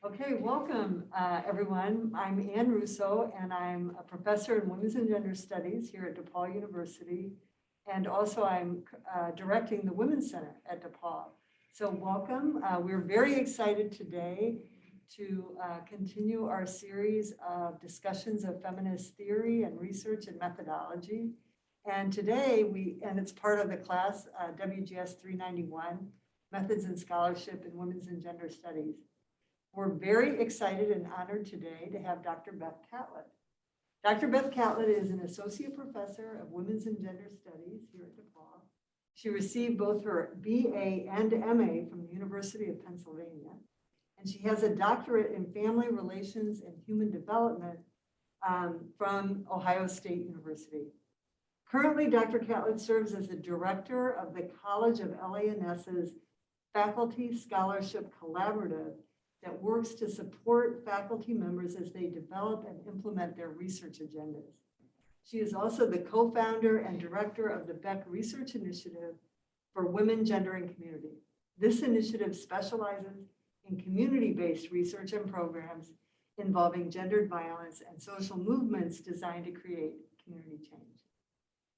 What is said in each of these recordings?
Okay, welcome everyone. I'm Ann Russo and I'm a professor in Women's and Gender Studies here at DePaul University. And also I'm directing the Women's Center at DePaul. So welcome. We're very excited today to continue our series of discussions of feminist theory and research and methodology. And today and it's part of the class WGS 391, Methods in Scholarship in Women's and Gender Studies. We're very excited and honored today to have Dr. Beth Catlett. Dr. Beth Catlett is an associate professor of Women's and Gender Studies here at DePaul. She received both her BA and MA from the University of Pennsylvania, and she has a doctorate in family relations and human development from Ohio State University. Currently, Dr. Catlett serves as the director of the College of LA&S's Faculty Scholarship Collaborative that works to support faculty members as they develop and implement their research agendas. She is also the co-founder and director of the Beck Research Initiative for Women, Gender, and Community. This initiative specializes in community-based research and programs involving gendered violence and social movements designed to create community change.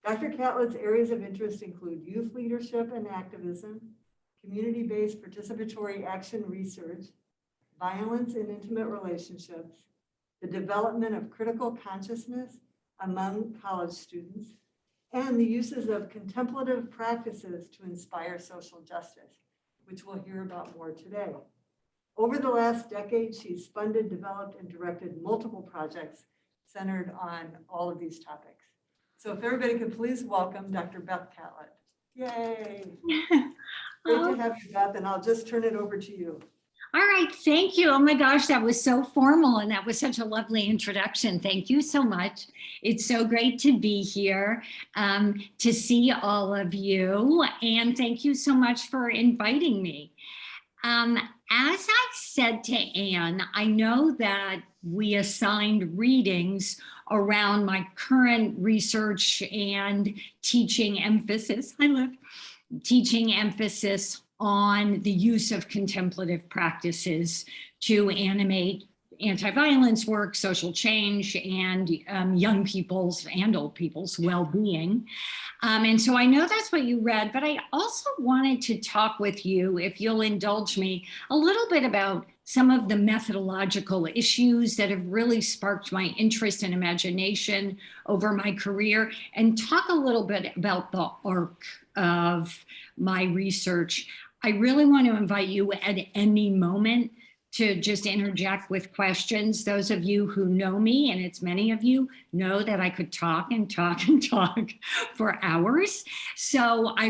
Dr. Catlett's areas of interest include youth leadership and activism, community-based participatory action research, violence in intimate relationships, the development of critical consciousness among college students, and the uses of contemplative practices to inspire social justice, which we'll hear about more today. Over the last decade, she's funded, developed, and directed multiple projects centered on all of these topics. So if everybody could please welcome Dr. Beth Catlett. Yay! Great to have you, Beth, and I'll just turn it over to you. All right, thank you. Oh my gosh, that was so formal and that was such a lovely introduction. Thank you so much. It's so great to be here, to see all of you, and thank you so much for inviting me. As I said to Anne, I know that we assigned readings around my current research and teaching emphasis. Teaching emphasis on the use of contemplative practices to animate anti-violence work, social change, and young people's and old people's well-being. And so I know that's what you read, but I also wanted to talk with you, if you'll indulge me, a little bit about some of the methodological issues that have really sparked my interest and imagination over my career, and talk a little bit about the arc of my research. I really want to invite you at any moment to just interject with questions. Those of you who know me, and it's many of you, know that I could talk and talk and talk for hours. So I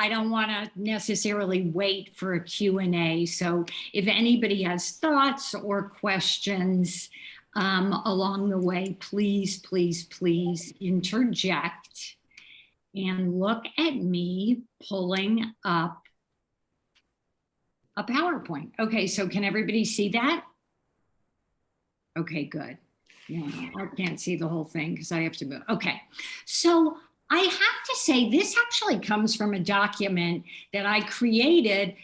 don't want to necessarily wait for a Q&A. So if anybody has thoughts or questions along the way, please, please, please interject. And look at me pulling up a PowerPoint. Okay, so can everybody see that? Okay, good. Yeah, I can't see the whole thing because I have to move. Okay, so I have to say this actually comes from a document that I created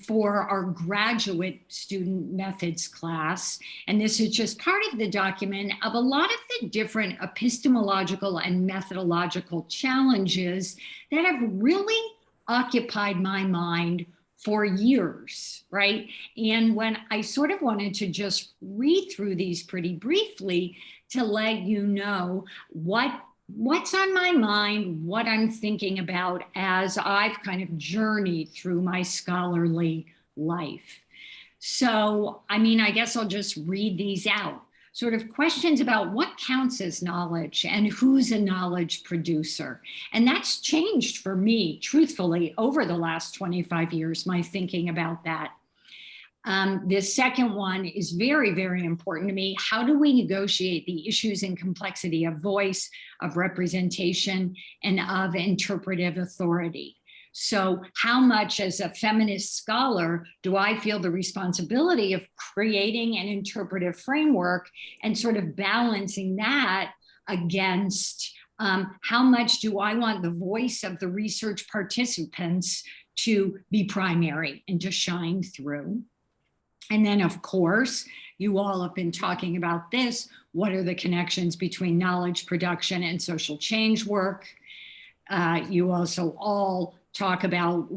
for our graduate student methods class. And this is just part of the document of a lot of the different epistemological and methodological challenges that have really occupied my mind for years, right? And when I sort of wanted to just read through these pretty briefly to let you know what's on my mind, what I'm thinking about as I've kind of journeyed through my scholarly life. So, I guess I'll just read these out. Sort of questions about what counts as knowledge and who's a knowledge producer. And that's changed for me, truthfully, over the last 25 years, my thinking about that. This second one is very, very important to me. How do we negotiate the issues and complexity of voice, of representation, and of interpretive authority? So how much as a feminist scholar do I feel the responsibility of creating an interpretive framework and sort of balancing that against how much do I want the voice of the research participants to be primary and to shine through? And then, of course, you all have been talking about this. What are the connections between knowledge production and social change work? You also all talk about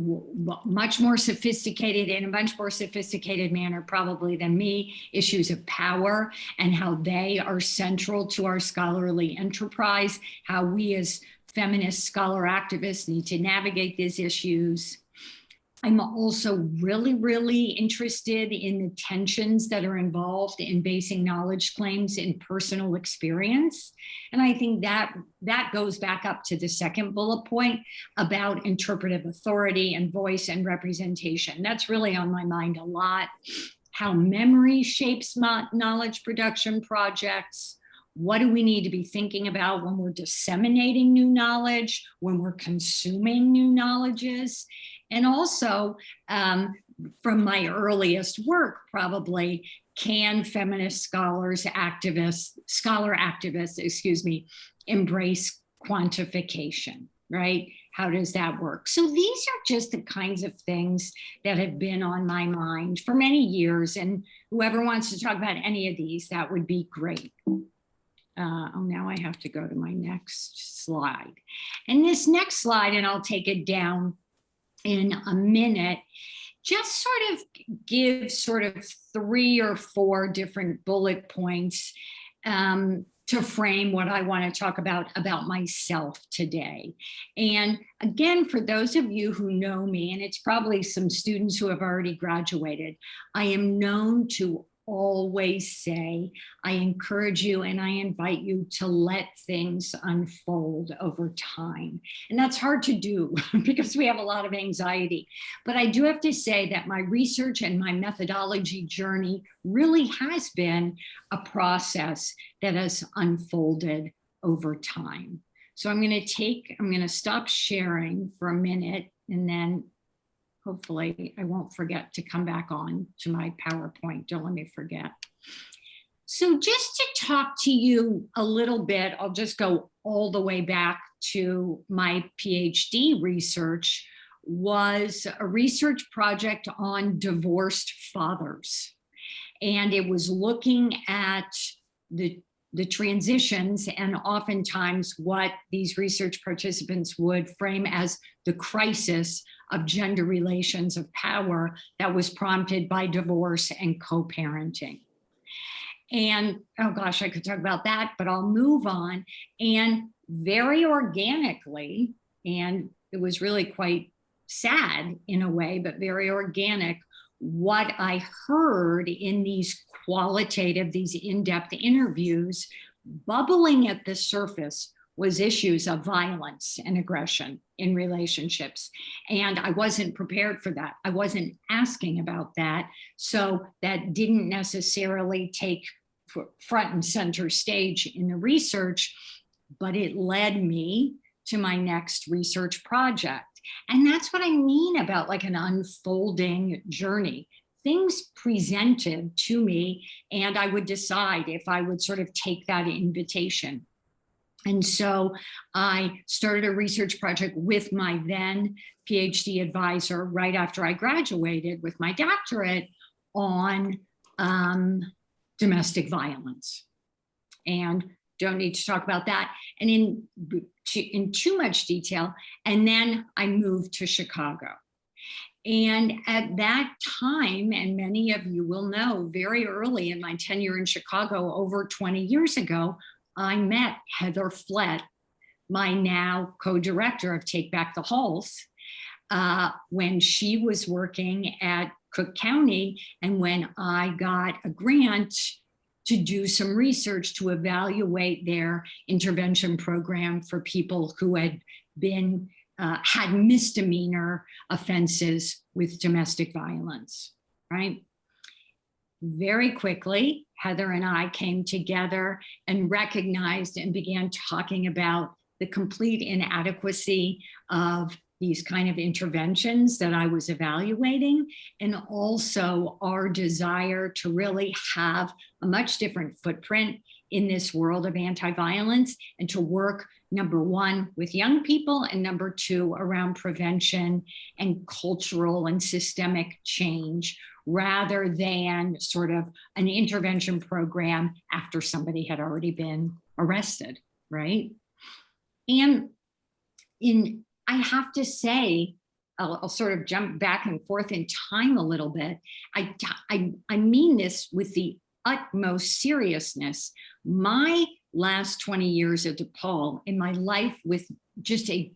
much more sophisticated, in a much more sophisticated manner probably than me, issues of power and how they are central to our scholarly enterprise, how we as feminist scholar activists need to navigate these issues. I'm also really interested in the tensions that are involved in basing knowledge claims in personal experience. And I think that goes back up to the second bullet point about interpretive authority and voice and representation. That's really on my mind a lot. How memory shapes knowledge production projects. What do we need to be thinking about when we're disseminating new knowledge, when we're consuming new knowledges? And also, from my earliest work, probably, can feminist scholar activists, embrace quantification, right? How does that work? So these are just the kinds of things that have been on my mind for many years. And whoever wants to talk about any of these, that would be great. Now I have to go to my next slide. And this next slide, and I'll take it down in a minute, just sort of give sort of 3 or 4 different bullet points to frame what I want to talk about myself today. And again, for those of you who know me, and it's probably some students who have already graduated, I am known to always say, I encourage you and I invite you to let things unfold over time. And that's hard to do because we have a lot of anxiety. But I do have to say that my research and my methodology journey really has been a process that has unfolded over time. So I'm going to stop sharing for a minute, and then hopefully I won't forget to come back on to my PowerPoint. Don't let me forget. So just to talk to you a little bit, I'll just go all the way back to my PhD research, was a research project on divorced fathers. And it was looking at the transitions and oftentimes what these research participants would frame as the crisis of gender relations of power that was prompted by divorce and co-parenting. And oh gosh, I could talk about that, but I'll move on. And very organically, and it was really quite sad in a way, but very organic, what I heard in these qualitative, these in-depth interviews, bubbling at the surface was issues of violence and aggression in relationships. And I wasn't prepared for that. I wasn't asking about that. So that didn't necessarily take front and center stage in the research, but it led me to my next research project. And that's what I mean about like an unfolding journey. Things presented to me, and I would decide if I would sort of take that invitation. And so I started a research project with my then PhD advisor right after I graduated with my doctorate on domestic violence. And don't need to talk about that and in too much detail. And then I moved to Chicago. And at that time, and many of you will know, very early in my tenure in Chicago, over 20 years ago, I met Heather Flett, my now co-director of Take Back the Halls, when she was working at Cook County, and when I got a grant to do some research to evaluate their intervention program for people who had been had misdemeanor offenses with domestic violence, right? Very quickly, Heather and I came together and recognized and began talking about the complete inadequacy of these kind of interventions that I was evaluating, and also our desire to really have a much different footprint in this world of anti-violence and to work number one, with young people, and number two, around prevention and cultural and systemic change, rather than sort of an intervention program after somebody had already been arrested, right? And I have to say, I'll sort of jump back and forth in time a little bit. I mean this with the utmost seriousness. My last 20 years at DePaul, in my life with just a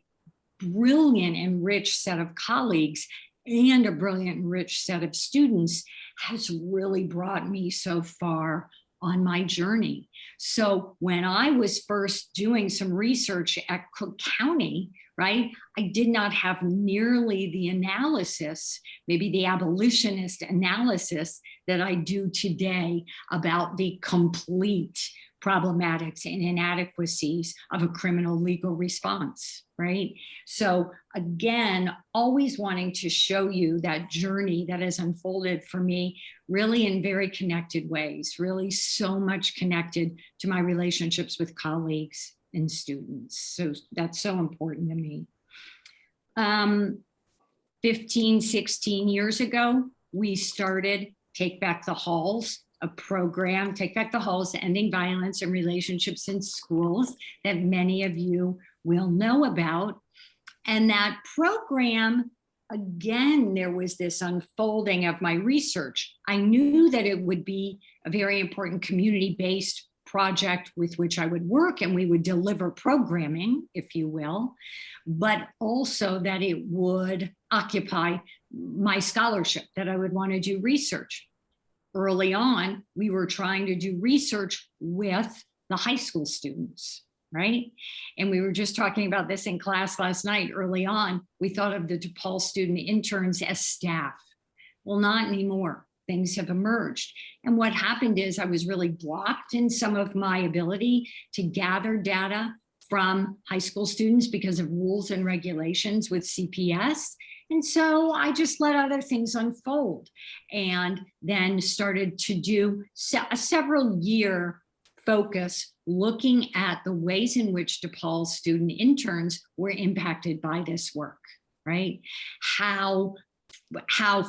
brilliant and rich set of colleagues and a brilliant and rich set of students, has really brought me so far on my journey. So when I was first doing some research at Cook County, right, I did not have nearly the analysis, maybe the abolitionist analysis that I do today about the complete problematics and inadequacies of a criminal legal response, right? So again, always wanting to show you that journey that has unfolded for me really in very connected ways, really so much connected to my relationships with colleagues and students. So that's so important to me. 15, 16 years ago, we started Take Back the Halls, a program, Take Back the Halls, Ending Violence and Relationships in Schools, that many of you will know about. And that program, again, there was this unfolding of my research. I knew that it would be a very important community-based project with which I would work, and we would deliver programming, if you will, but also that it would occupy my scholarship, that I would want to do research. Early on, we were trying to do research with the high school students, right? And we were just talking about this in class last night. Early on, we thought of the DePaul student interns as staff. Well, not anymore. Things have emerged. And what happened is I was really blocked in some of my ability to gather data from high school students because of rules and regulations with CPS. And so I just let other things unfold, and then started to do a several year focus looking at the ways in which DePaul student interns were impacted by this work, right? How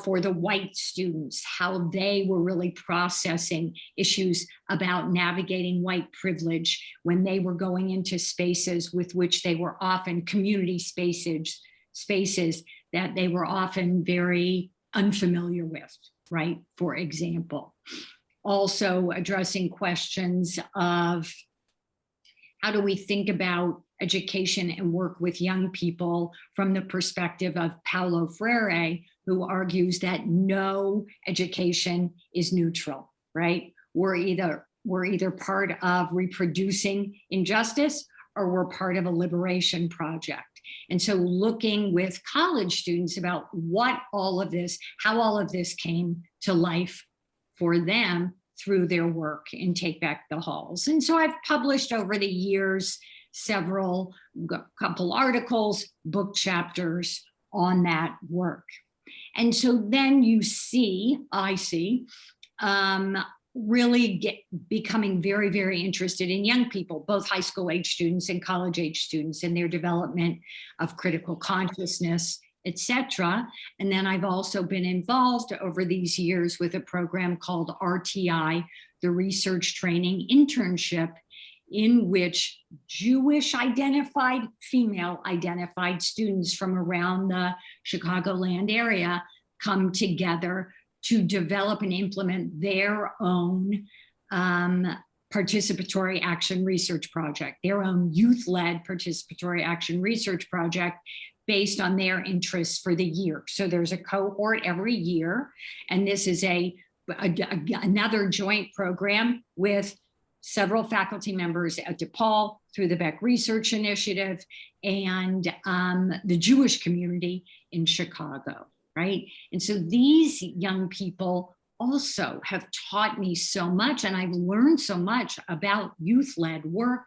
for the white students, how they were really processing issues about navigating white privilege when they were going into spaces with which they were often community spaces that they were often very unfamiliar with, right? For example, also addressing questions of how do we think about education and work with young people from the perspective of Paulo Freire, who argues that no education is neutral, right? We're either part of reproducing injustice or we're part of a liberation project. And so looking with college students about what all of this, how all of this came to life for them through their work in Take Back the Halls. And so I've published over the years couple articles, book chapters on that work. And so then I see really becoming very, very interested in young people, both high school age students and college age students, and their development of critical consciousness, etc. And then I've also been involved over these years with a program called RTI, the Research Training Internship, in which Jewish identified, female identified students from around the Chicagoland area come together to develop and implement their own participatory action research project, their own youth-led participatory action research project based on their interests for the year. So there's a cohort every year, and this is another joint program with several faculty members at DePaul through the Beck Research Initiative and the Jewish community in Chicago, right? And so these young people also have taught me so much, and I've learned so much about youth-led work,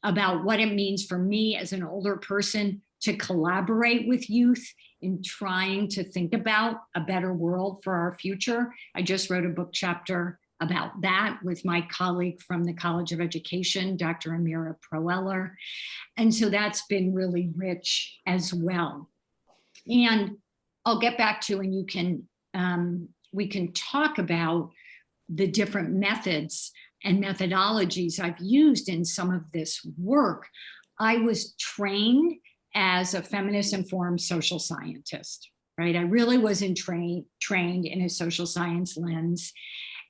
about what it means for me as an older person to collaborate with youth in trying to think about a better world for our future. I just wrote a book chapter about that with my colleague from the College of Education, Dr. Amira Proeller. And so that's been really rich as well. And I'll get back to, and you can, we can talk about the different methods and methodologies I've used in some of this work. I was trained as a feminist informed social scientist, right? I really wasn't trained in a social science lens,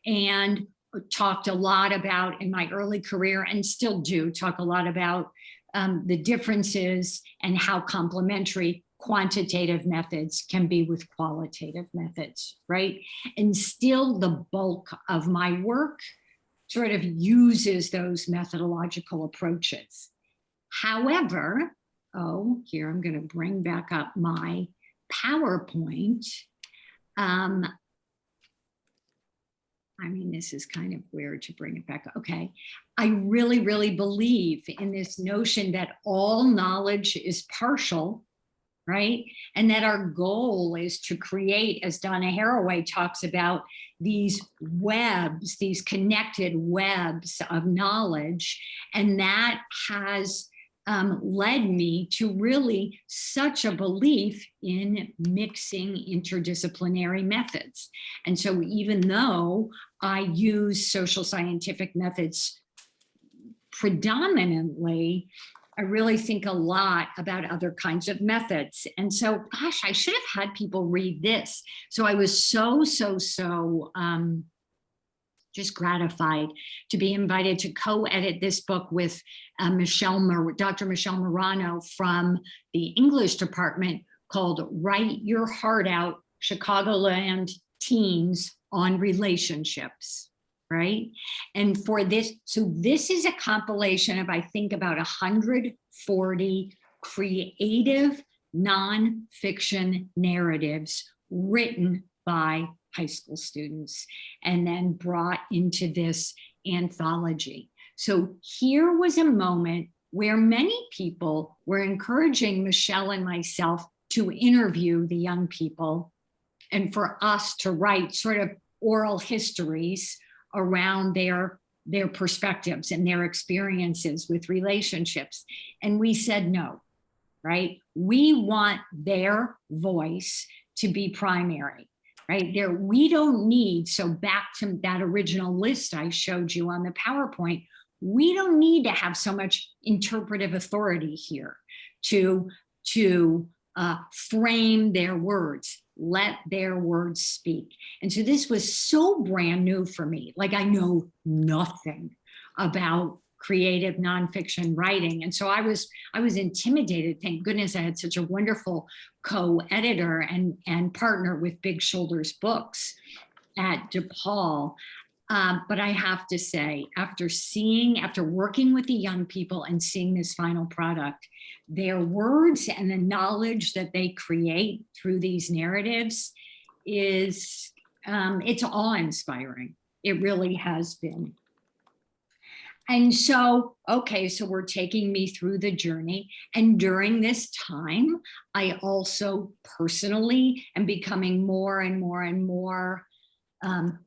and talked a lot about in my early career, and still do talk a lot about the differences and how complementary quantitative methods can be with qualitative methods, right? And still the bulk of my work sort of uses those methodological approaches. However, here I'm going to bring back up my PowerPoint. I mean, this is kind of weird to bring it back. Okay. I really, really believe in this notion that all knowledge is partial, right? And that our goal is to create, as Donna Haraway talks about, these webs, these connected webs of knowledge. And that has led me to really such a belief in mixing interdisciplinary methods. And so even though I use social scientific methods predominantly, I really think a lot about other kinds of methods. And so, gosh, I should have had people read this. So I was so just gratified to be invited to co-edit this book with Dr. Michelle Morano from the English department, called Write Your Heart Out, Chicagoland Teens on Relationships, right? And for this, so this is a compilation of, I think, about 140 creative nonfiction narratives written by high school students and then brought into this anthology. So here was a moment where many people were encouraging Michelle and myself to interview the young people and for us to write sort of oral histories around their perspectives and their experiences with relationships. And we said no, right? We want their voice to be primary, right? We don't need, so back to that original list I showed you on the PowerPoint, we don't need to have so much interpretive authority here to frame their words. Let their words speak. And so this was so brand new for me. Like, I know nothing about creative nonfiction writing. And so I was intimidated. Thank goodness I had such a wonderful co-editor and partner with Big Shoulders Books at DePaul. But I have to say, after working with the young people and seeing this final product, their words and the knowledge that they create through these narratives is, it's awe-inspiring. It really has been. And so, okay, so we're taking me through the journey. And during this time, I also personally am becoming more and more and more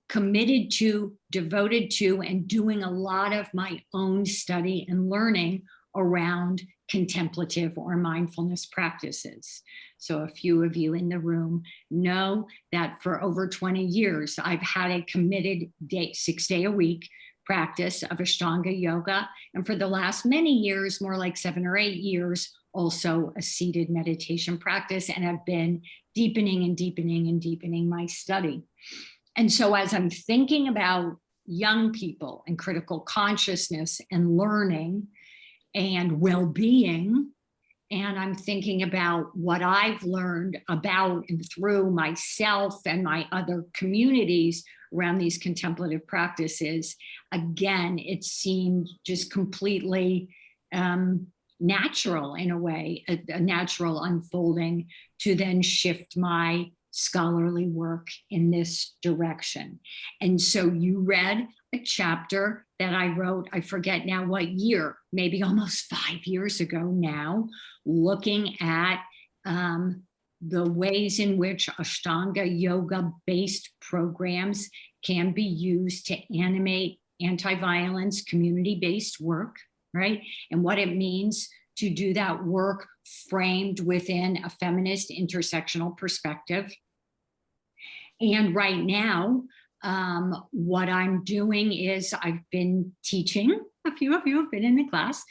committed to, devoted to, and doing a lot of my own study and learning around contemplative or mindfulness practices. So a few of you in the room know that for over 20 years, I've had a committed 6-day a week practice of Ashtanga yoga. And for the last many years, more like 7 or 8 years, also a seated meditation practice, and have been deepening and deepening and deepening my study. And so as I'm thinking about young people and critical consciousness and learning and well-being, and I'm thinking about what I've learned about and through myself and my other communities around these contemplative practices, again, it seemed just completely natural in a way, a natural unfolding to then shift my scholarly work in this direction. And so you read a chapter that I wrote, I forget now what year, maybe almost 5 years ago now, looking at the ways in which Ashtanga yoga-based programs can be used to animate anti-violence community-based work, right? And what it means to do that work framed within a feminist intersectional perspective. And right now, what I'm doing is I've been teaching, a few of you have been in the class,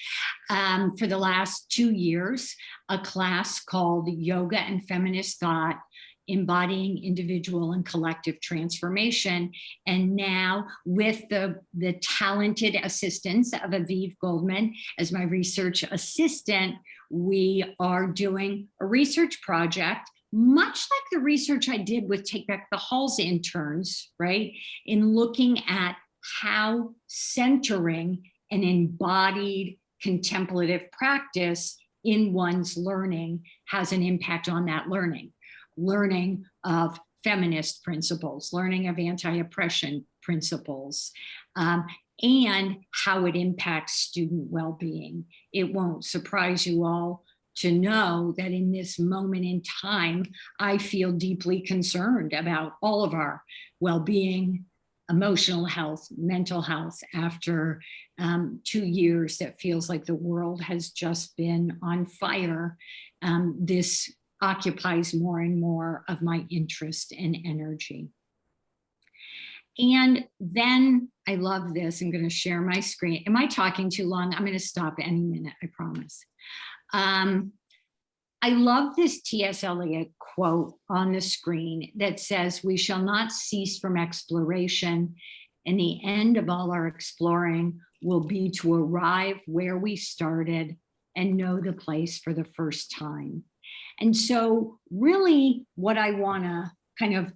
for the last 2 years, a class called Yoga and Feminist Thought, Embodying Individual and Collective Transformation. And now with the talented assistance of Aviv Goldman as my research assistant, we are doing a research project much like the research I did with Take Back the Halls interns, right? In looking at how centering an embodied contemplative practice in one's learning has an impact on that learning. Learning of feminist principles, learning of anti-oppression principles, and how it impacts student well-being. It won't surprise you all to know that in this moment in time, I feel deeply concerned about all of our well-being, emotional health, mental health after 2 years that feels like the world has just been on fire. This occupies more and more of my interest and energy. And then I love this. I'm going to share my screen. Am I talking too long? I'm going to stop any minute, I promise. I love this T.S. Eliot quote on the screen that says, "We shall not cease from exploration, and the end of all our exploring will be to arrive where we started and know the place for the first time." And so really what I want to kind of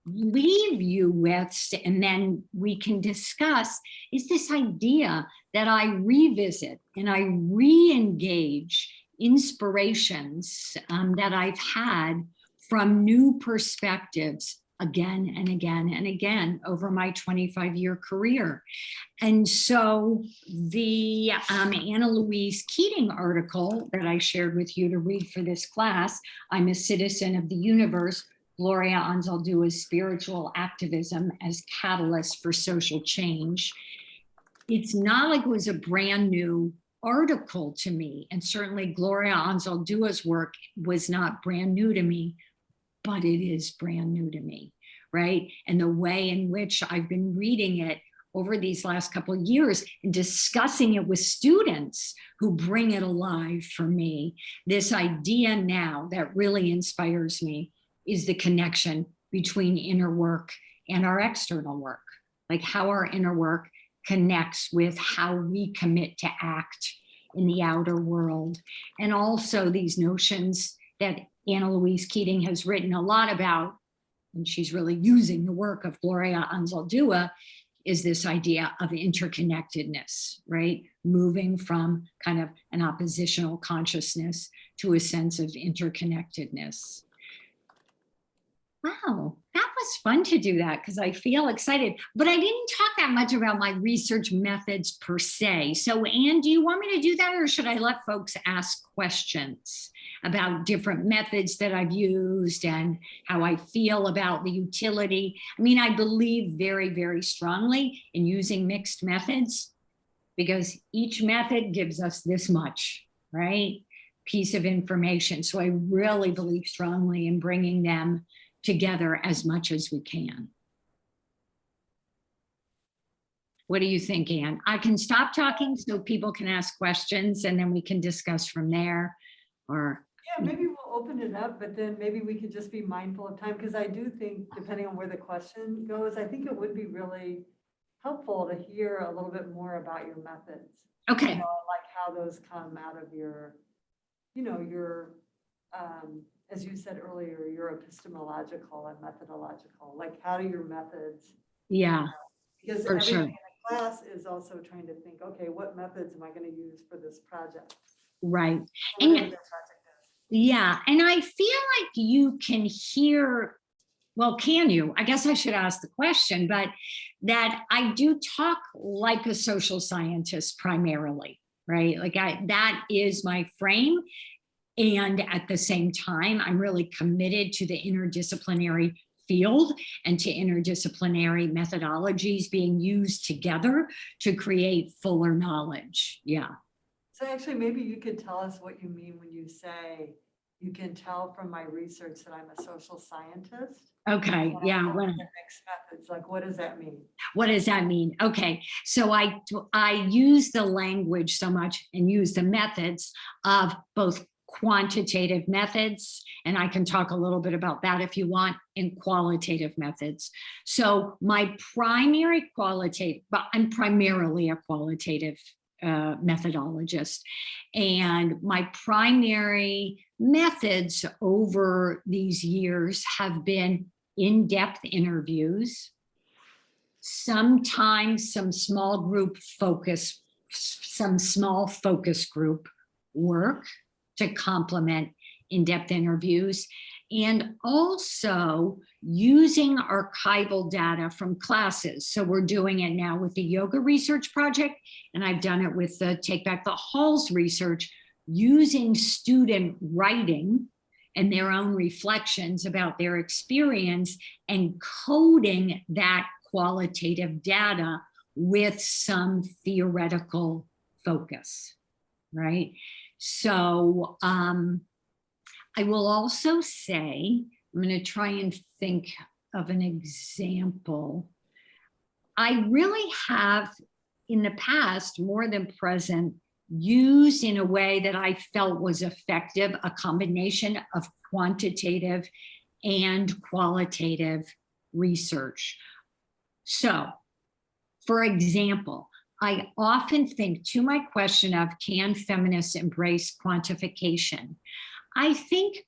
leave you with, and then we can discuss, is this idea that I revisit and I re-engage inspirations that I've had from new perspectives again and again and again over my 25-year career. And so the Anna Louise Keating article that I shared with you to read for this class, "I'm a Citizen of the Universe, Gloria Anzaldua's Spiritual Activism as Catalyst for Social Change." It's not like it was a brand new article to me, and certainly Gloria Anzaldua's work was not brand new to me, but it is brand new to me, right? And the way in which I've been reading it over these last couple of years and discussing it with students who bring it alive for me, this idea now that really inspires me is the connection between inner work and our external work, like how our inner work connects with how we commit to act in the outer world. And also these notions that Anna Louise Keating has written a lot about, and she's really using the work of Gloria Anzaldúa, is this idea of interconnectedness, right? Moving from kind of an oppositional consciousness to a sense of interconnectedness. Wow, that was fun to do that because I feel excited, but I didn't talk that much about my research methods per se. So Anne, do you want me to do that, or should I let folks ask questions about different methods that I've used and how I feel about the utility? I mean, I believe very, very strongly in using mixed methods because each method gives us this much, right? Piece of information. So I really believe strongly in bringing them together as much as we can. What do you think, Anne? I can stop talking so people can ask questions and then we can discuss from there. Or yeah, maybe we'll open it up, but then maybe we could just be mindful of time, because I do think, depending on where the question goes, I think it would be really helpful to hear a little bit more about your methods. okay. You know, like how those come out of your, you know, your as you said earlier, your epistemological and methodological, like how do your methods, Yeah, because for everything sure. in the class is also trying to think, okay, what methods am I going to use for this project? Right. Whatever And their project is. yeah, and I feel like you can hear, well, can you? I guess I should ask the question, but that I do talk like a social scientist primarily, right? Like that is my frame. And at the same time, I'm really committed to the interdisciplinary field and to interdisciplinary methodologies being used together to create fuller knowledge. Yeah. So actually, maybe you could tell us what you mean when you say, you can tell from my research that I'm a social scientist. Okay. And Yeah. I look at mixed methods. Like, what does that mean? What does that mean? Okay. So I use the language so much and use the methods of both quantitative methods, and I can talk a little bit about that if you want, and qualitative methods. So my primary qualitative, but I'm primarily a qualitative methodologist, and my primary methods over these years have been in-depth interviews, sometimes some small focus group work to complement in-depth interviews, and also using archival data from classes. So we're doing it now with the Yoga Research Project, and I've done it with the Take Back the Halls research, using student writing and their own reflections about their experience and coding that qualitative data with some theoretical focus, right? So I will also say, I'm going to try and think of an example. I really have in the past, more than present, used in a way that I felt was effective, a combination of quantitative and qualitative research. So, for example, I often think to my question of, can feminists embrace quantification? I think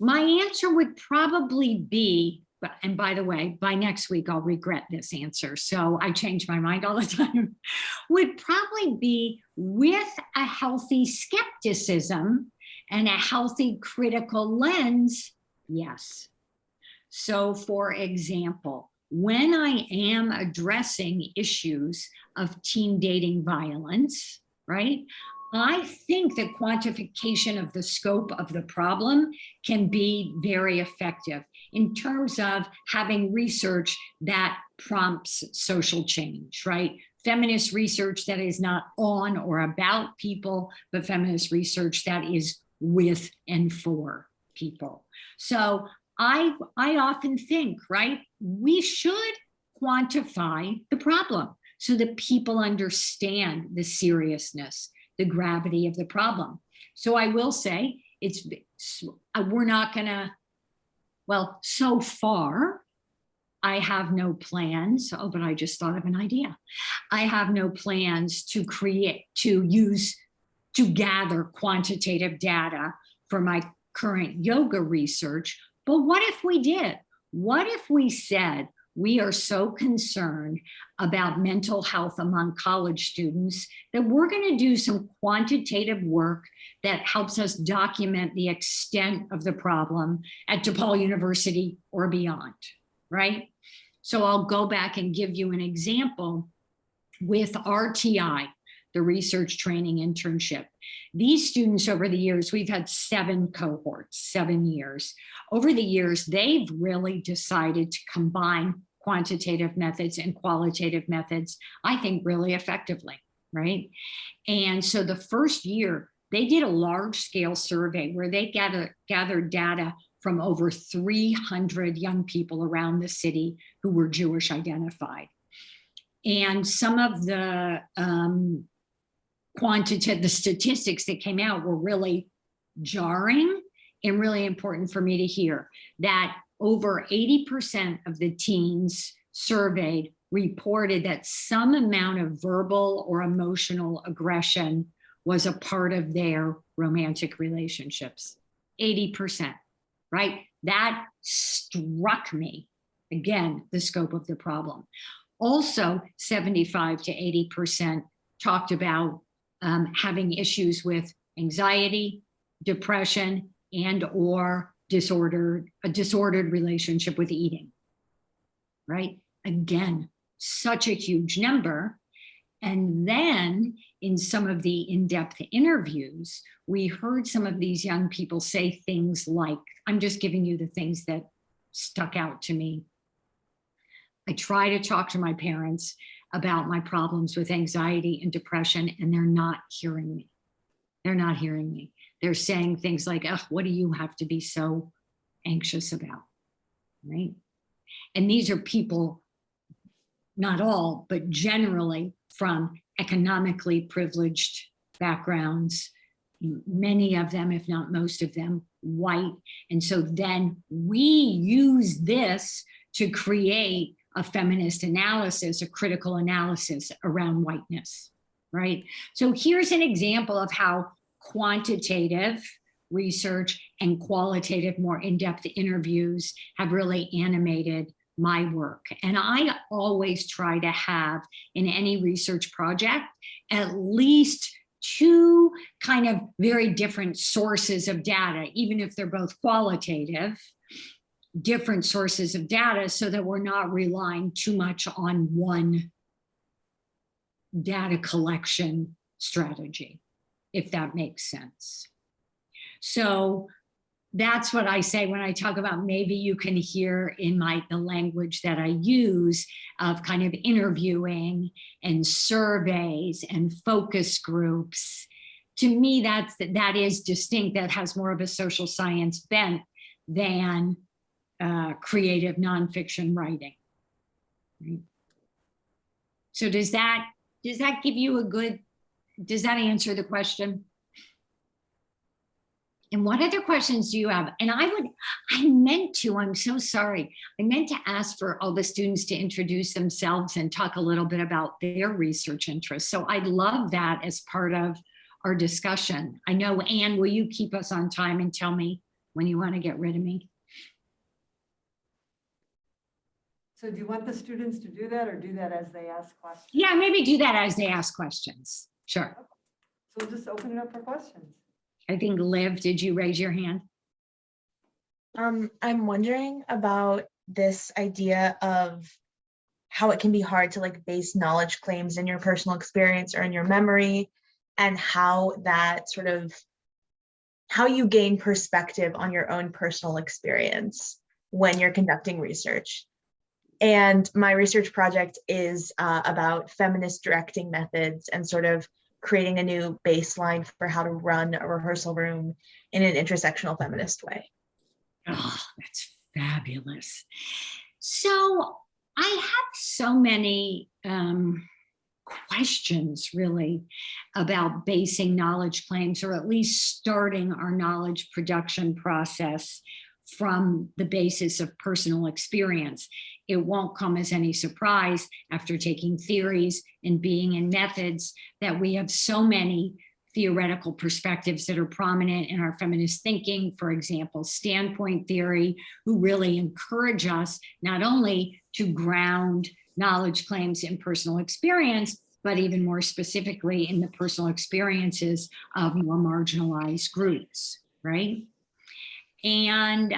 my answer would probably be, and by the way, by next week, I'll regret this answer, so I change my mind all the time, would probably be with a healthy skepticism and a healthy critical lens, yes. So for example, when I am addressing issues of teen dating violence, right, I think the quantification of the scope of the problem can be very effective in terms of having research that prompts social change, right? Feminist research that is not on or about people, but feminist research that is with and for people. So I often think, right, we should quantify the problem so that people understand the seriousness, the gravity of the problem. So I will say we're not gonna, well, so far, I have no plans. Oh, but I just thought of an idea. I have no plans to gather quantitative data for my current yoga research. But what if we did? What if we said, we are so concerned about mental health among college students that we're going to do some quantitative work that helps us document the extent of the problem at DePaul University or beyond, right? So I'll go back and give you an example with RTI, the Research Training Internship. These students over the years, we've had 7 cohorts, 7 years. Over the years, they've really decided to combine quantitative methods and qualitative methods, I think, really effectively, right? And so the first year, they did a large-scale survey where they gathered data from over 300 young people around the city who were Jewish identified. And some of the the statistics that came out were really jarring and really important for me to hear, that over 80% of the teens surveyed reported that some amount of verbal or emotional aggression was a part of their romantic relationships. 80%, right? That struck me. Again, the scope of the problem. Also, 75 to 80% talked about having issues with anxiety, depression, and or a disordered relationship with eating, right? Again, such a huge number. And then in some of the in-depth interviews, we heard some of these young people say things like, I'm just giving you the things that stuck out to me. I try to talk to my parents about my problems with anxiety and depression, and they're not hearing me. They're not hearing me. They're saying things like, oh, what do you have to be so anxious about, right? And these are people, not all, but generally from economically privileged backgrounds, many of them, if not most of them, white. And so then we use this to create a feminist analysis, a critical analysis around whiteness, right? So here's an example of how quantitative research and qualitative, more in-depth interviews have really animated my work. And I always try to have in any research project at least two kind of very different sources of data, even if they're both qualitative, different sources of data, so that we're not relying too much on one data collection strategy, if that makes sense. So that's what I say when I talk about, maybe you can hear in the language that I use of kind of interviewing and surveys and focus groups. To me, that is distinct. That has more of a social science bent than creative nonfiction writing. Right? So does that give you a good, does that answer the question? And what other questions do you have? And I meant to, I'm so sorry. I meant to ask for all the students to introduce themselves and talk a little bit about their research interests. So I'd love that as part of our discussion. I know, Anne, will you keep us on time and tell me when you want to get rid of me? So do you want the students to do that or do that as they ask questions? Yeah, maybe do that as they ask questions. Sure. Okay. So we'll just open it up for questions. I think Liv, did you raise your hand? I'm wondering about this idea of how it can be hard to like base knowledge claims in your personal experience or in your memory, and how that sort of, how you gain perspective on your own personal experience when you're conducting research. And my research project is about feminist directing methods and sort of creating a new baseline for how to run a rehearsal room in an intersectional feminist way. Oh, that's fabulous. So I have so many questions really about basing knowledge claims, or at least starting our knowledge production process from the basis of personal experience. It won't come as any surprise after taking theories and being in methods that we have so many theoretical perspectives that are prominent in our feminist thinking, for example, standpoint theory, who really encourage us not only to ground knowledge claims in personal experience, but even more specifically in the personal experiences of more marginalized groups, right? And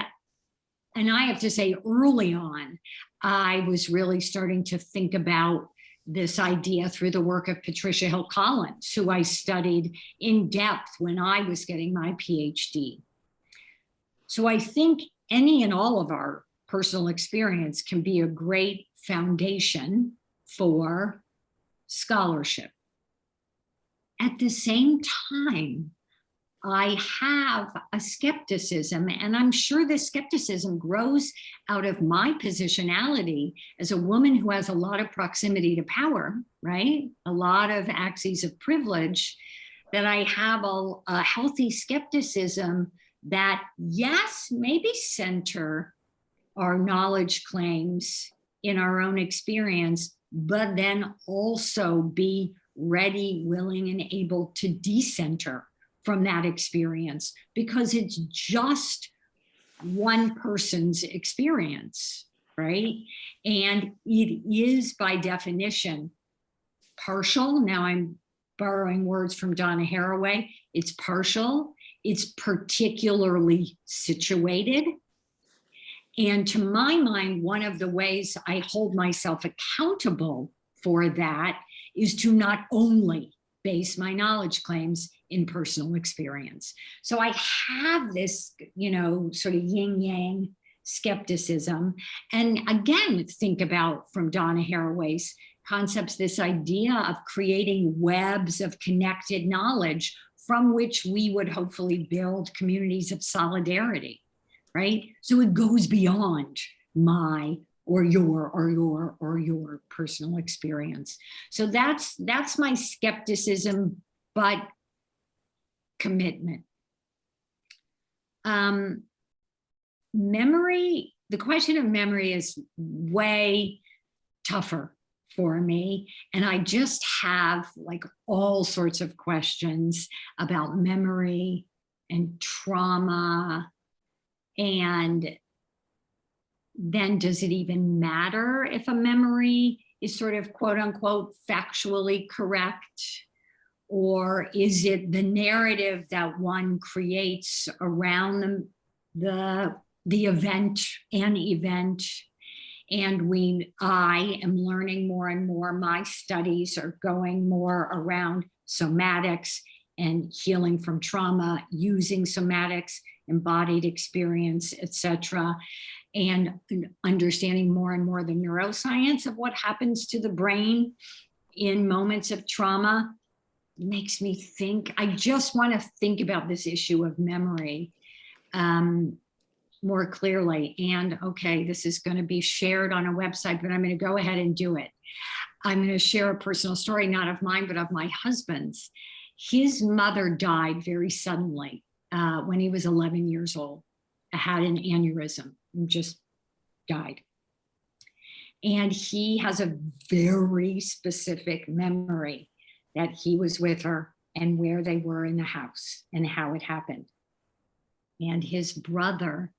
I have to say, early on, I was really starting to think about this idea through the work of Patricia Hill Collins, who I studied in depth when I was getting my PhD. So I think any and all of our personal experience can be a great foundation for scholarship. At the same time, I have a skepticism, and I'm sure this skepticism grows out of my positionality as a woman who has a lot of proximity to power, right? A lot of axes of privilege, that I have a healthy skepticism that, yes, maybe center our knowledge claims in our own experience, but then also be ready, willing, and able to decenter from that experience, because it's just one person's experience, right? And it is by definition partial. Now I'm borrowing words from Donna Haraway. It's partial, it's particularly situated. And to my mind, one of the ways I hold myself accountable for that is to not only base my knowledge claims in personal experience. So I have this, sort of yin yang skepticism. And again, think about from Donna Haraway's concepts, this idea of creating webs of connected knowledge from which we would hopefully build communities of solidarity, right? So it goes beyond my or your personal experience. So that's my skepticism, but commitment. Memory, the question of memory is way tougher for me. And I just have like all sorts of questions about memory and trauma. And then does it even matter if a memory is sort of quote unquote factually correct? Or is it the narrative that one creates around the event, an event? And I am learning more and more. My studies are going more around somatics and healing from trauma, using somatics, embodied experience, etc., and understanding more and more the neuroscience of what happens to the brain in moments of trauma. Makes me think. I just want to think about this issue of memory more clearly. And okay, this is going to be shared on a website, but I'm going to go ahead and do it. I'm going to share a personal story, not of mine, but of my husband's. His mother died very suddenly when he was 11 years old. Had an aneurysm, just died. And he has a very specific memory that he was with her and where they were in the house and how it happened. And his brother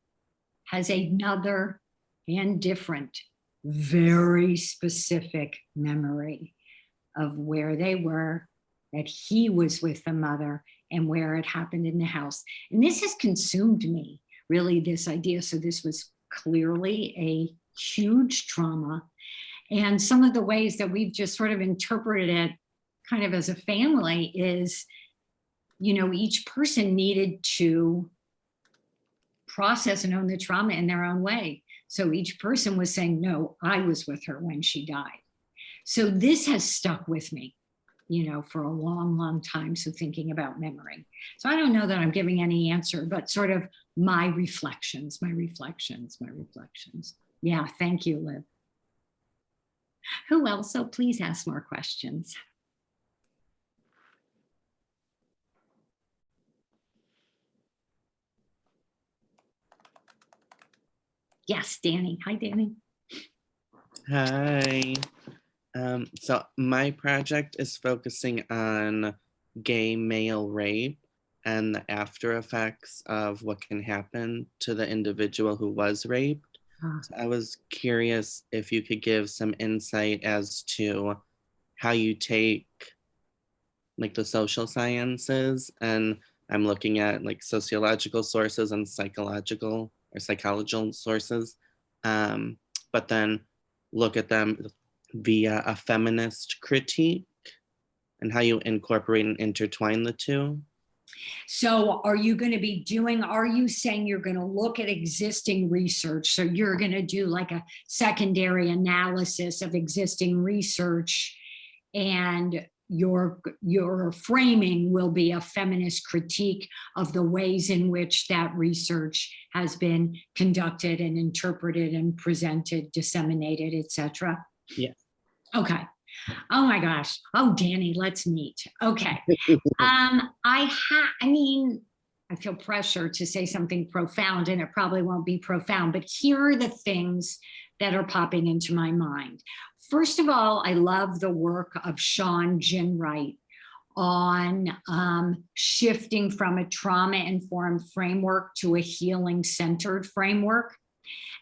has another and different, very specific memory of where they were, that he was with the mother and where it happened in the house. And this has consumed me, really, this idea. So this was clearly a huge trauma. And some of the ways that we've just sort of interpreted it kind of as a family is, each person needed to process and own the trauma in their own way. So each person was saying, no, I was with her when she died. So this has stuck with me, for a long, long time. So thinking about memory. So I don't know that I'm giving any answer, but sort of my reflections. Yeah, thank you, Liv. Who else? So please ask more questions. Yes, Danny. Hi, Danny. Hi. So my project is focusing on gay male rape and the after effects of what can happen to the individual who was raped. So I was curious if you could give some insight as to how you take like the social sciences, and I'm looking at like sociological sources and psychological sources, but then look at them via a feminist critique and how you incorporate and intertwine the two. So are you saying you're going to look at existing research? So you're going to do like a secondary analysis of existing research, and your framing will be a feminist critique of the ways in which that research has been conducted and interpreted and presented, disseminated, etc. Yes. Okay. Oh my gosh. Oh, Danny, let's meet. Okay. I feel pressure to say something profound, and it probably won't be profound, but here are the things that are popping into my mind. First of all, I love the work of Sean Ginwright on shifting from a trauma-informed framework to a healing-centered framework.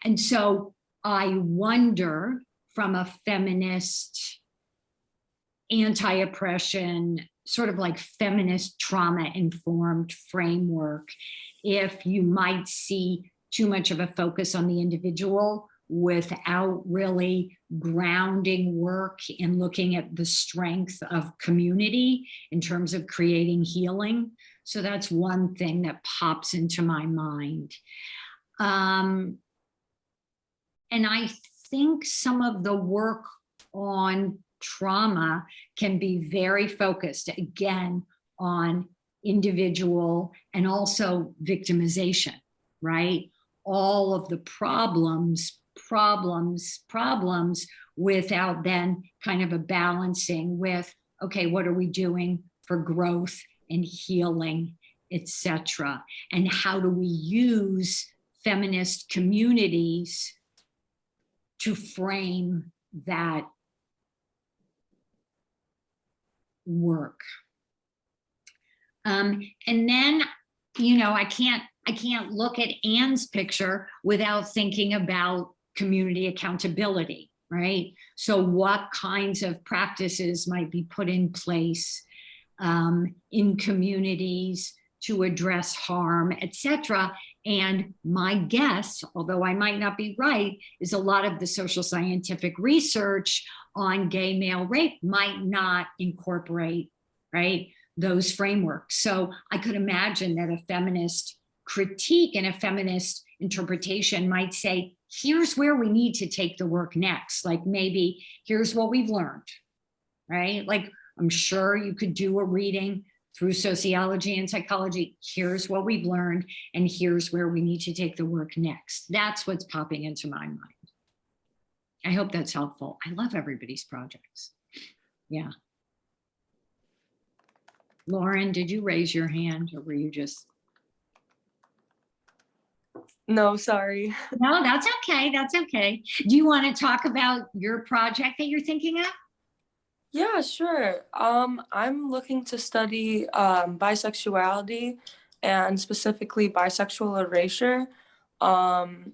And so I wonder, from a feminist, anti-oppression, sort of like feminist trauma-informed framework, if you might see too much of a focus on the individual without really grounding work in looking at the strength of community in terms of creating healing. So that's one thing that pops into my mind. And I think some of the work on trauma can be very focused, again, on individual and also victimization, right? All of the problems without then kind of a balancing with, okay, what are we doing for growth and healing, etc. And how do we use feminist communities to frame that work. And then, you know, I can't look at Anne's picture without thinking about community accountability, right? So what kinds of practices might be put in place in communities to address harm, etc. And my guess, although I might not be right, is a lot of the social scientific research on gay male rape might not incorporate, right, those frameworks. So I could imagine that a feminist critique and a feminist interpretation might say, here's where we need to take the work next. Like maybe here's what we've learned, right? Like I'm sure you could do a reading through sociology and psychology. Here's what we've learned, and here's where we need to take the work next. That's what's popping into my mind. I hope that's helpful. I love everybody's projects. Yeah. Lauren, did you raise your hand or were you just? No, sorry. No, that's okay. That's okay. Do you want to talk about your project that you're thinking of? Yeah, sure. I'm looking to study bisexuality and specifically bisexual erasure. I'm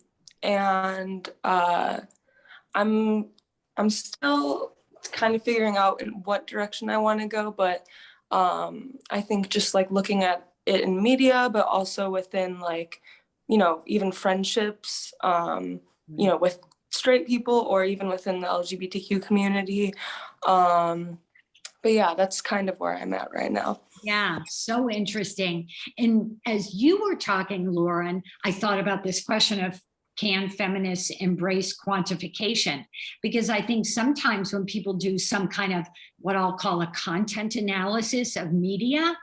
still kind of figuring out in what direction I want to go, but I think just like looking at it in media, but also within like, you know, even friendships, you know, with straight people or even within the LGBTQ community. But yeah, that's kind of where I'm at right now. Yeah, so interesting. And as you were talking, Lauren, I thought about this question of, can feminists embrace quantification? Because I think sometimes when people do some kind of what I'll call a content analysis of media,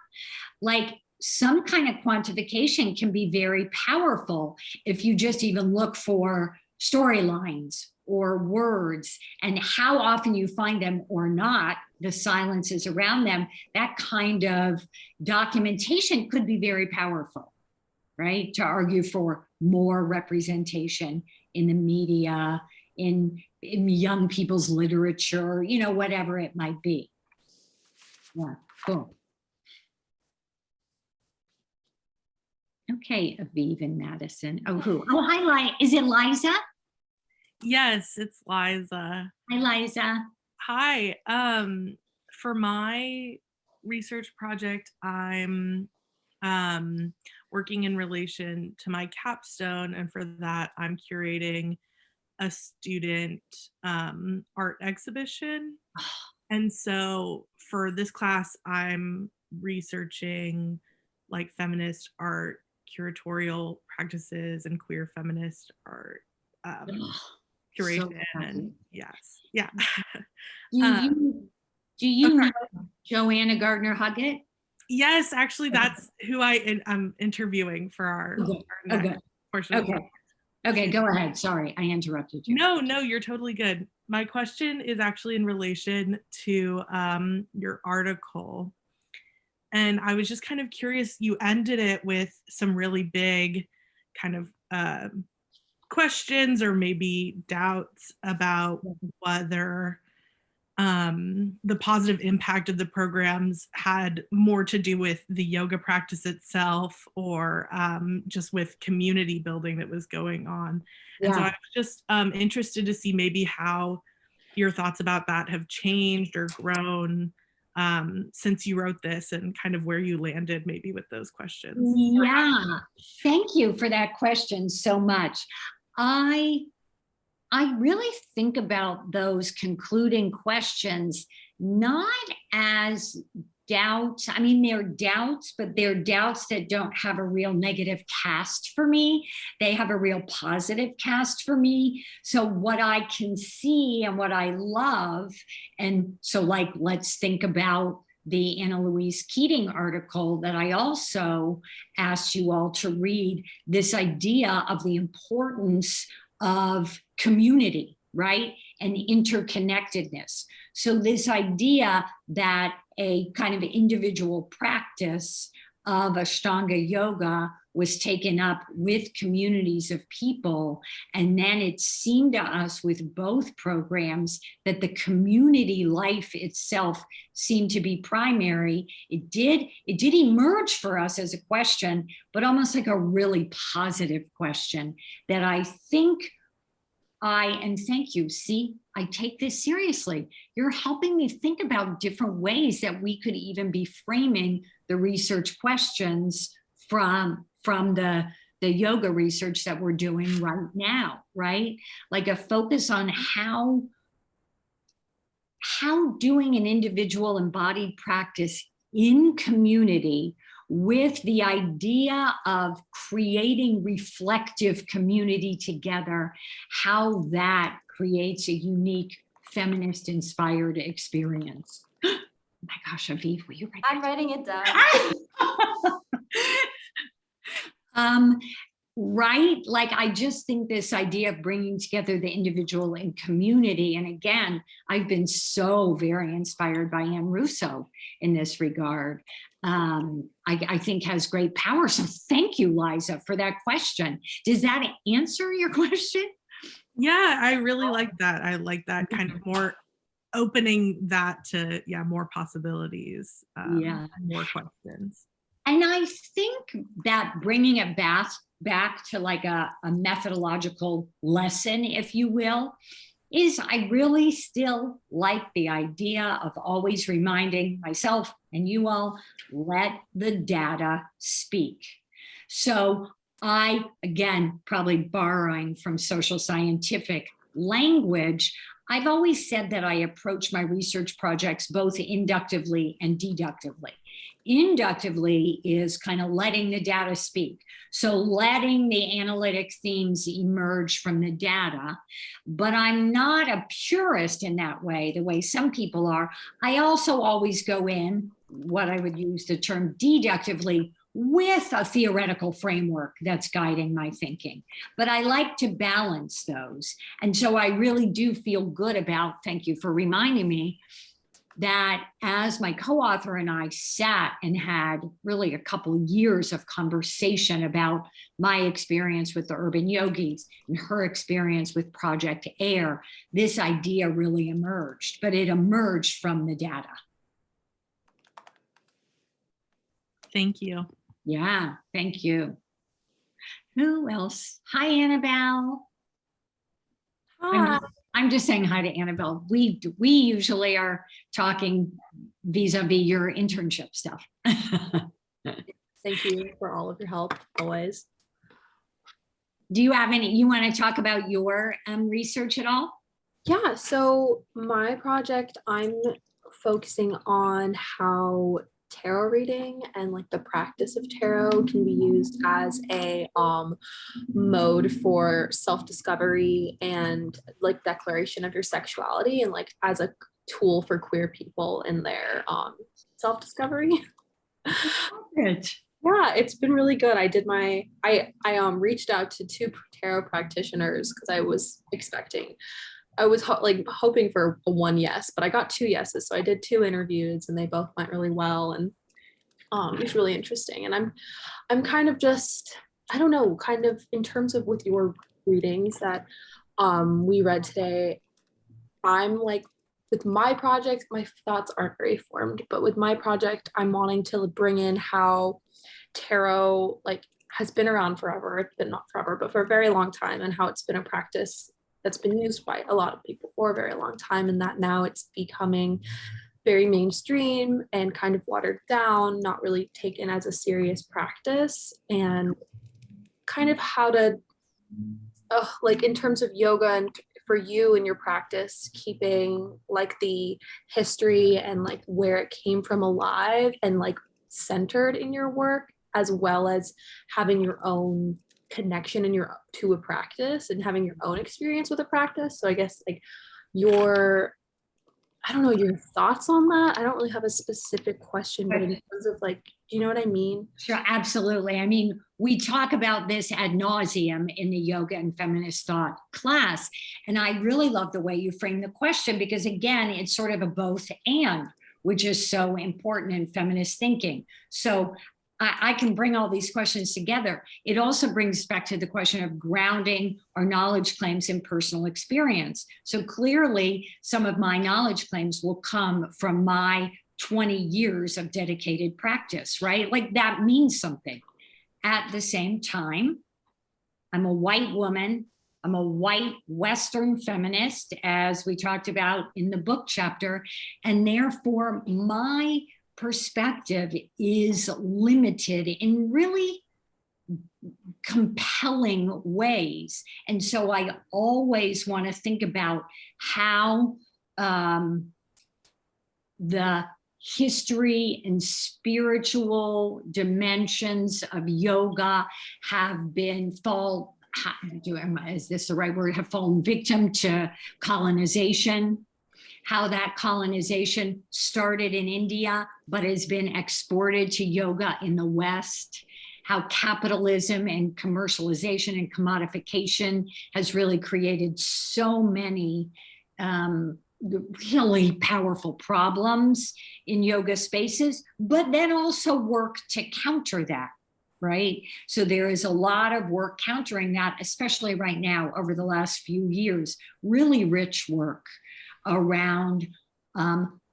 like some kind of quantification can be very powerful if you just even look for storylines or words and how often you find them or not, the silences around them. That kind of documentation could be very powerful, right? To argue for more representation in the media, in young people's literature, you know, whatever it might be. Yeah, cool. Okay, Aviv and Madison. Oh, who? Oh, hi, is it Liza? Yes, it's Liza. Hi, Liza. Hi. For my research project, I'm working in relation to my capstone, and for that, I'm curating a student art exhibition. And so for this class, I'm researching like feminist art, curatorial practices, and queer feminist art curation. So and yes, yeah. Do you know Joanna Gardner-Huggett? Yes, actually, that's who I'm interviewing for our next portion. Okay. Okay, go ahead. Sorry, I interrupted you. No, you're totally good. My question is actually in relation to your article. And I was just kind of curious, you ended it with some really big kind of questions or maybe doubts about whether the positive impact of the programs had more to do with the yoga practice itself or just with community building that was going on. And so I was just interested to see maybe how your thoughts about that have changed or grown since you wrote this and kind of where you landed maybe with those questions. Yeah, thank you for that question so much. I I really think about those concluding questions not as doubts. I mean, they're doubts, but they're doubts that don't have a real negative cast for me. They have a real positive cast for me. So what I can see and what I love, and so like, let's think about the Anna Louise Keating article that I also asked you all to read, this idea of the importance of community, right? And interconnectedness. So this idea that a kind of individual practice of Ashtanga yoga was taken up with communities of people. And then it seemed to us with both programs that the community life itself seemed to be primary. It did emerge for us as a question, but almost like a really positive question that I think and thank you. See, I take this seriously. You're helping me think about different ways that we could even be framing the research questions from the yoga research that we're doing right now, right? Like a focus on how doing an individual embodied practice in community with the idea of creating reflective community together, how that creates a unique feminist inspired experience. Oh my gosh, Aviv, will you write that? I'm writing it down. Right? Like, I just think this idea of bringing together the individual and community. And again, I've been so very inspired by Anne Russo in this regard. I think has great power. So thank you, Liza, for that question. Does that answer your question? Yeah, I really like that. I like that kind of more opening that to, more possibilities, more questions. And I think that bringing it back to like a methodological lesson, if you will, is I really still like the idea of always reminding myself and you all, let the data speak. So I, again, probably borrowing from social scientific language, I've always said that I approach my research projects both inductively and deductively. Inductively is kind of letting the data speak. So letting the analytic themes emerge from the data, but I'm not a purist in that way, the way some people are. I also always go in, what I would use the term deductively, with a theoretical framework that's guiding my thinking. But I like to balance those. And so I really do feel good about, thank you for reminding me, that as my co-author and I sat and had really a couple of years of conversation about my experience with the urban yogis and her experience with Project AIR, this idea really emerged, but it emerged from the data. Thank you. Yeah, thank you. Who else? Hi, Annabelle. Hi. I'm just saying hi to Annabelle. We usually are talking vis-a-vis your internship stuff. Thank you for all of your help, always. Do you have any, you want to talk about your research at all? Yeah, so my project, I'm focusing on how tarot reading and like the practice of tarot can be used as a mode for self-discovery and like declaration of your sexuality, and like as a tool for queer people in their self-discovery. Yeah, it's been really good. I did I reached out to 2 tarot practitioners because I was hoping for a 1 yes, but I got 2 yeses. So I did 2 interviews and they both went really well. And it was really interesting. And I'm kind of just, I don't know, kind of in terms of with your readings that we read today, I'm like, with my project, my thoughts aren't very formed, but with my project, I'm wanting to bring in how tarot like has been around forever. It's been not forever, but for a very long time, and how it's been a practice that's been used by a lot of people for a very long time, and that now it's becoming very mainstream and kind of watered down, not really taken as a serious practice, and kind of how to like in terms of yoga and for you in your practice, keeping like the history and like where it came from alive and like centered in your work, as well as having your own connection in your to a practice and having your own experience with a practice. So I guess like your, I don't know, your thoughts on that. I don't really have a specific question, but in terms of like, do you know what I mean? Sure, absolutely. I mean, we talk about this ad nauseum in the yoga and feminist thought class. And I really love the way you frame the question, because again, it's sort of a both and, which is so important in feminist thinking. So I can bring all these questions together. It also brings back to the question of grounding our knowledge claims in personal experience. So clearly, some of my knowledge claims will come from my 20 years of dedicated practice, right? Like that means something. At the same time, I'm a white woman. I'm a white Western feminist, as we talked about in the book chapter, and therefore my perspective is limited in really compelling ways. And so I always want to think about how the history and spiritual dimensions of yoga have been is this the right word? Have fallen victim to colonization. How that colonization started in India, but has been exported to yoga in the West. How capitalism and commercialization and commodification has really created so many really powerful problems in yoga spaces, but then also work to counter that, right? So there is a lot of work countering that, especially right now over the last few years, really rich work around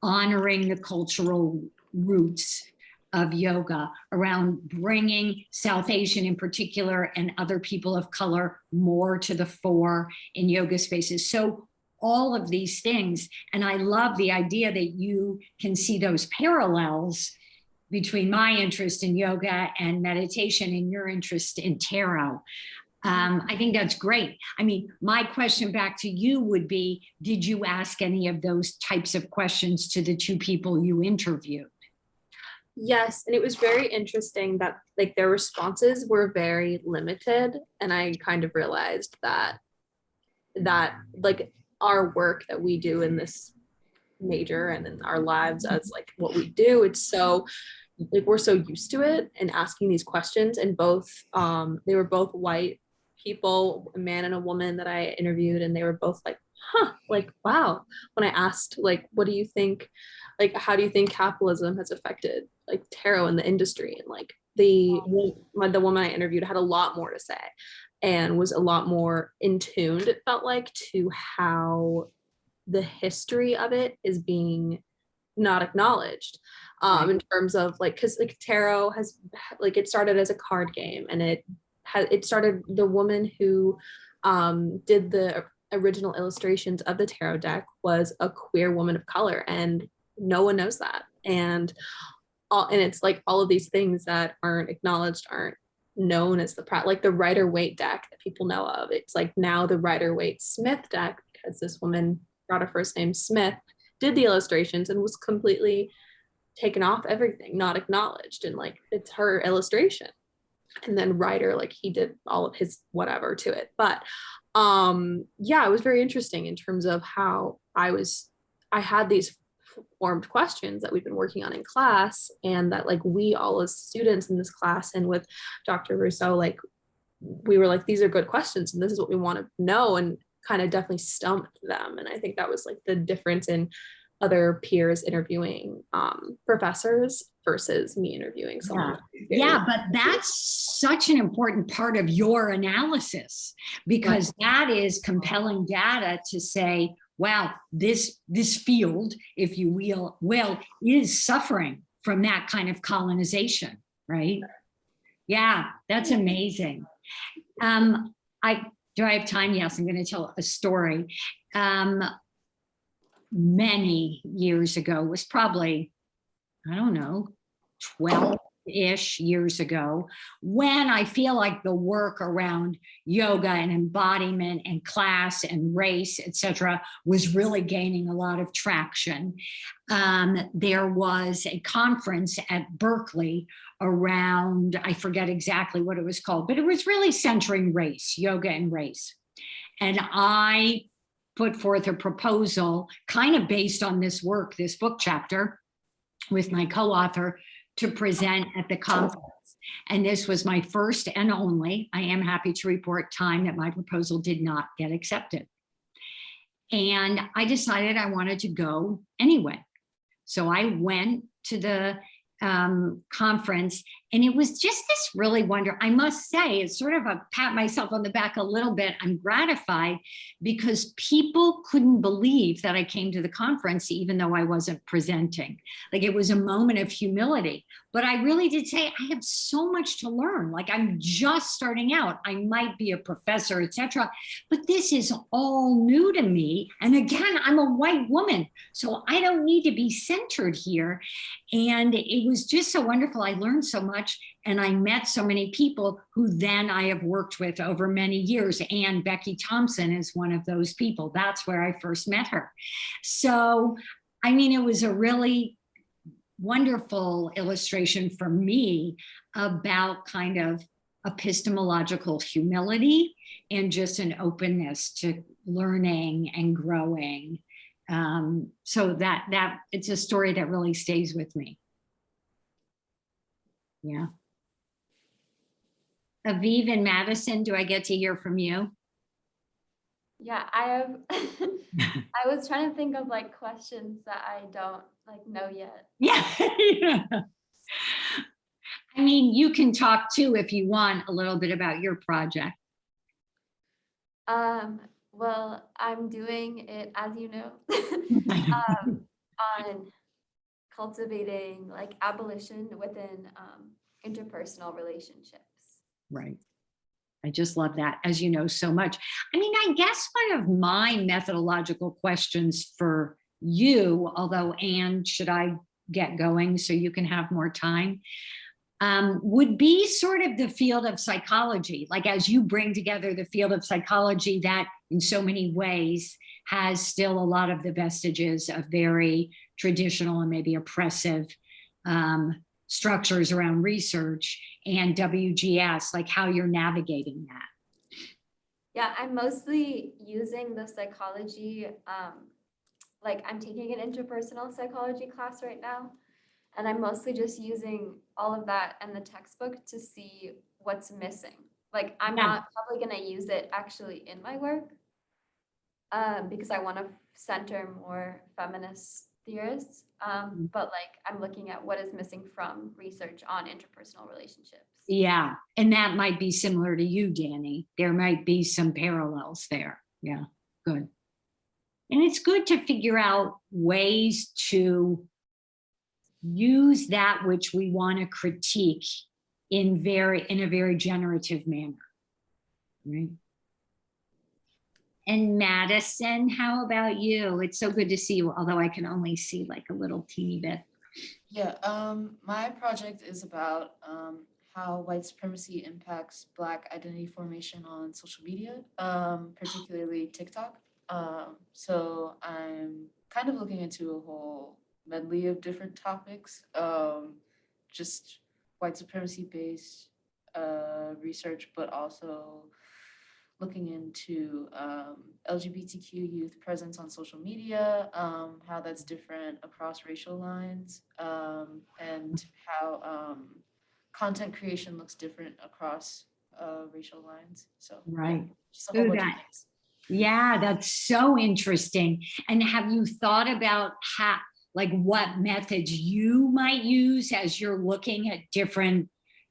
honoring the cultural roots of yoga, around bringing South Asian in particular and other people of color more to the fore in yoga spaces. So all of these things, and I love the idea that you can see those parallels between my interest in yoga and meditation and your interest in tarot. I think that's great. I mean, my question back to you would be, did you ask any of those types of questions to the two people you interviewed? Yes, and it was very interesting that like their responses were very limited, and I kind of realized that like our work that we do in this major and in our lives as like what we do, it's so like we're so used to it and asking these questions. And both they were both white people, a man and a woman that I interviewed, and they were both like, like, wow. When I asked, like, what do you think, like, how do you think capitalism has affected like tarot in the industry? And like the woman I interviewed had a lot more to say and was a lot more in tuned, it felt like, to how the history of it is being not acknowledged. In terms of like, because like tarot has like, it started as a card game, and it started, the woman who did the original illustrations of the tarot deck was a queer woman of color, and no one knows that. And it's like all of these things that aren't acknowledged aren't known as like the Rider-Waite deck that people know of. It's like now the Rider-Waite Smith deck, because this woman got her first name Smith, did the illustrations and was completely taken off everything, not acknowledged, and like it's her illustration. And then Ryder, like he did all of his whatever to it. But yeah, it was very interesting in terms of how I had these formed questions that we've been working on in class, and that like we all as students in this class and with Dr. Rousseau, like we were like, these are good questions and this is what we want to know, and kind of definitely stumped them. And I think that was like the difference in other peers interviewing professors versus me interviewing someone. Yeah, but that's such an important part of your analysis, because that is compelling data to say, wow, this field, if you will, is suffering from that kind of colonization, right? Yeah, that's amazing. Do I have time? Yes, I'm going to tell a story. Many years ago, was probably, I don't know, 12, ish years ago, when I feel like the work around yoga and embodiment and class and race, etc., was really gaining a lot of traction. There was a conference at Berkeley around, I forget exactly what it was called, but it was really centering race, yoga and race. And I put forth a proposal kind of based on this work, this book chapter, with my co-author, to present at the conference. And this was my first and only, I am happy to report, time that my proposal did not get accepted. And I decided I wanted to go anyway. So I went to the conference, and it was just this really I must say, it's sort of a pat myself on the back a little bit. I'm gratified because people couldn't believe that I came to the conference, even though I wasn't presenting. Like, it was a moment of humility, but I really did say, I have so much to learn. Like, I'm just starting out. I might be a professor, etc., but this is all new to me. And again, I'm a white woman, so I don't need to be centered here. And it was just so wonderful. I learned so much, and I met so many people who then I have worked with over many years. And Becky Thompson is one of those people. That's where I first met her. So, I mean, it was a really wonderful illustration for me about kind of epistemological humility and just an openness to learning and growing. So that it's a story that really stays with me. Yeah. Aviv and Madison, do I get to hear from you? Yeah, I have. I was trying to think of like questions that I don't like know yet. Yeah. Yeah. I mean, you can talk too if you want a little bit about your project. Well, I'm doing it, as you know, on cultivating like abolition within interpersonal relationships. Right. I just love that, as you know, so much. I mean, I guess one of my methodological questions for you, although, Anne, should I get going so you can have more time, would be sort of the field of psychology. Like, as you bring together the field of psychology that in so many ways has still a lot of the vestiges of very traditional and maybe oppressive structures around research, and WGS, like how you're navigating that. Yeah, I'm mostly using the psychology, like I'm taking an interpersonal psychology class right now, and I'm mostly just using all of that and the textbook to see what's missing. Like, I'm not probably going to use it actually in my work because I want to center more feminist theorists. But like, I'm looking at what is missing from research on interpersonal relationships. Yeah, and that might be similar to you, Danny. There might be some parallels there. Yeah, good. And it's good to figure out ways to use that which we want to critique in a very generative manner, right? And Madison, how about you? It's so good to see you, although I can only see like a little teeny bit. Yeah, my project is about how white supremacy impacts Black identity formation on social media, particularly TikTok. So I'm kind of looking into a whole medley of different topics, just white supremacy-based research, but also looking into LGBTQ youth presence on social media, how that's different across racial lines, and how content creation looks different across racial lines. So right. Just a whole bunch of things. Yeah, that's so interesting. And have you thought about how, like, what methods you might use as you're looking at different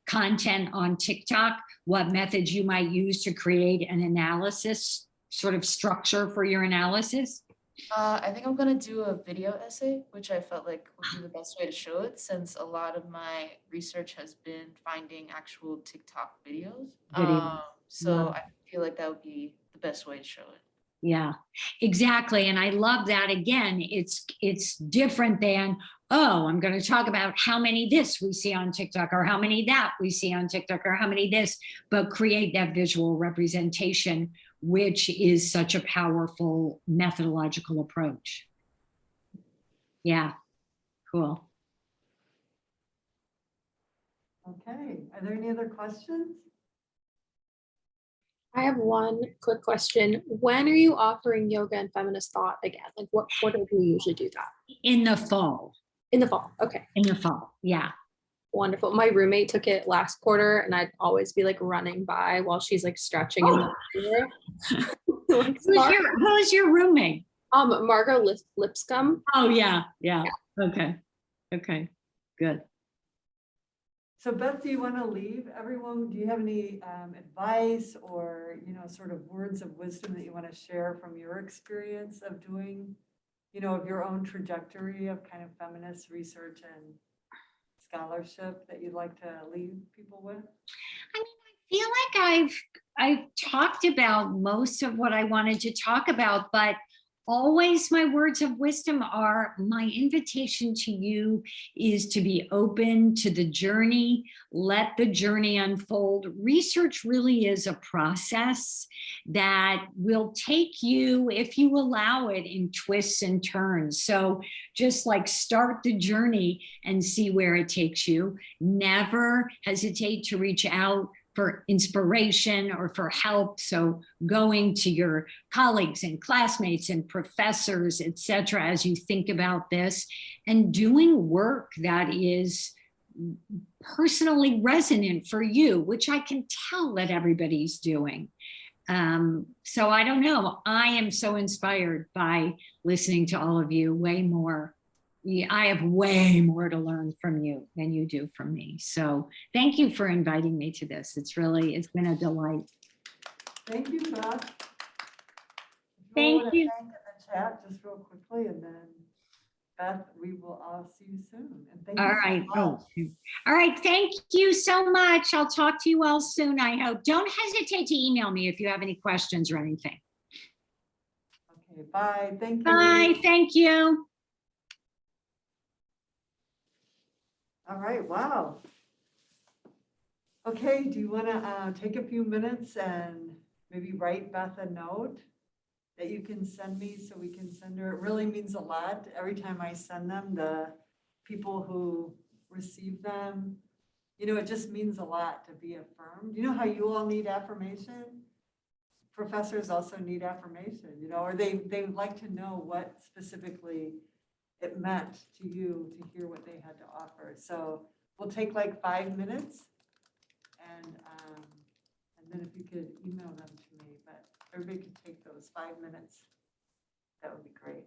content on TikTok? What methods you might use to create an analysis, sort of structure for your analysis? I think I'm gonna do a video essay, which I felt like would be the best way to show it, since a lot of my research has been finding actual TikTok videos. So I feel like that would be the best way to show it. Yeah, exactly. And I love that. Again, it's different than, oh, I'm going to talk about how many this we see on TikTok or how many that we see on TikTok or how many this, but create that visual representation, which is such a powerful methodological approach. Yeah, cool. Okay, are there any other questions? I have one quick question. When are you offering yoga and feminist thought again? Like what quarter do you usually do that? In the fall. In the fall. Okay. In the fall. Yeah. Wonderful. My roommate took it last quarter and I'd always be like running by while she's like stretching in the mirror. Like, who's your roommate? Margot Lipscomb. Oh yeah. Okay. Good. So Beth, do you want to leave everyone? Do you have any advice or, sort of words of wisdom that you want to share from your experience of doing, of your own trajectory of kind of feminist research and scholarship that you'd like to leave people with? I mean, I feel like I've talked about most of what I wanted to talk about, but always my words of wisdom are my invitation to you is to be open to the journey, let the journey unfold. Research really is a process that will take you, if you allow it, in twists and turns. So just like start the journey and see where it takes you. Never hesitate to reach out for inspiration or for help. So going to your colleagues and classmates and professors, et cetera, as you think about this, and doing work that is personally resonant for you, which I can tell that everybody's doing. So I don't know, I am so inspired by listening to all of you, way more. I have way more to learn from you than you do from me. So thank you for inviting me to this. It's been a delight. Thank you, Beth. Thank you. Thank in the chat just real quickly, and then Beth, we will all see you soon. And thank you All right. so much. All right. Thank you so much. I'll talk to you all soon, I hope. Don't hesitate to email me if you have any questions or anything. Okay, bye. Thank you. Bye. Thank you. All right, wow. Okay, do you want to take a few minutes and maybe write Beth a note that you can send me so we can send her? It really means a lot. Every time I send them, the people who receive them, it just means a lot to be affirmed. You know how you all need affirmation? Professors also need affirmation, or they would like to know what specifically it meant to you to hear what they had to offer. So we'll take like 5 minutes and then if you could email them to me, but everybody could take those 5 minutes. That would be great.